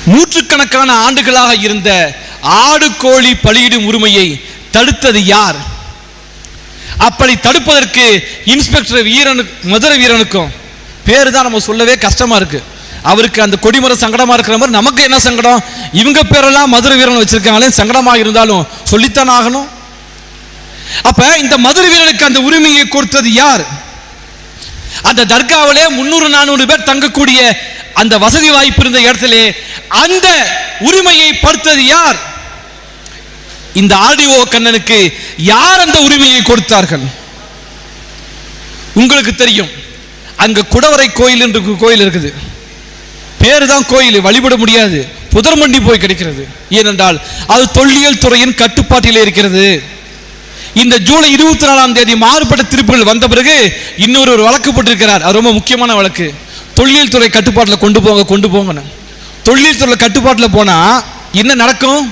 நூற்றுக்கணக்கான ஆண்டுகளாக இருந்த ஆடு கோழி பலியிடும் உரிமையை தடுத்தது யார்? அப்படி தடுப்பதற்கு இன்ஸ்பெக்டர் மதுரை வீரனுக்கும் பேரு தான் நம்ம சொல்லவே கஷ்டமா இருக்கு. அவருக்கு அந்த கொடிமர சங்கடமா இருக்கிற மாதிரி நமக்கு என்ன சங்கடம்? இவங்க பேரெல்லாம் மதுரை வீரன் வச்சிருக்காங்களே, சங்கடமாக இருந்தாலும் சொல்லித்தான் ஆகணும். அப்ப இந்த மதுரை வீரனுக்கு அந்த உரிமையை கொடுத்தது யார்? அந்த தர்காவிலே 300-400 பேர் தங்கக்கூடிய அந்த வசதி வாய்ப்பு இருந்த இடத்துல அந்த உரிமையை படுத்தது யார்? இந்த ஆடிஓ கண்ணனுக்கு யார் அந்த உரிமையை கொடுத்தார்கள்? உங்களுக்கு தெரியும், அங்க குடவரை கோயில் என்று கோயில் இருக்குது. பேரு தான் கோயில், வழிபட முடியாது, புதர்மண்டி போய் கிடைக்கிறது. ஏனென்றால் அது தொல்லியல் துறையின் கட்டுப்பாட்டில் இருக்கிறது. இந்த ஜூலை 24ஆம் தேதி மாறுபட்ட திருப்புகள் வந்த பிறகு இன்னொரு வழக்கு போட்டிருக்கிறார். அது ரொம்ப முக்கியமான வழக்கு. தொல்லியல் துறை கட்டுப்பாட்டில் கொண்டு போங்க. தொல்லியல் துறை கட்டுப்பாட்டில் போனா என்ன நடக்கும்?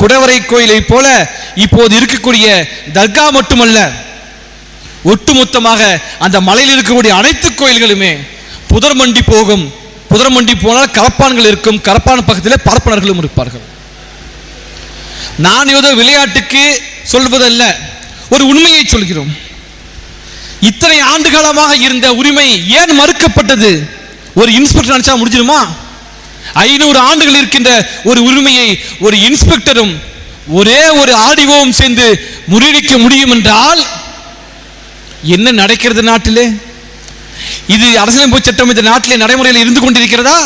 குடவரை கோயிலை போல இப்போது இருக்கக்கூடிய தர்கா மட்டுமல்ல, ஒட்டுமொத்தமாக அந்த மலையில் இருக்கக்கூடிய அனைத்து கோயில்களுமே புதர்மண்டி போகும். புதர்மண்டி போனால் கரப்பான்கள் இருக்கும், கரப்பான் பக்கத்திலே பார்ப்பனர்களும் இருப்பார்கள். நான் ஏதோ விளையாட்டுக்கு சொல்வதல்ல, ஒரு உண்மையை சொல்கிறோம். இத்தனை ஆண்டு காலமாக இருந்த உரிமை ஏன் மறுக்கப்பட்டது? ஒரு இன்ஸ்பெக்டர் நினைச்சா முடிஞ்சிருமா? 500 ஆண்டுகள் இருக்கின்ற ஒரு உரிமையை ஒரு இன்ஸ்பெக்டரும் ஒரே ஒரு ஆடிஓவும் சேர்ந்து முறியடிக்க முடியும் என்றால் என்ன நடக்கிறது நாட்டிலே? இது அரசியலமைப்பு சட்டம் இந்த நாட்டிலே நடைமுறையில் இருந்து கொண்டிருக்கிறதா?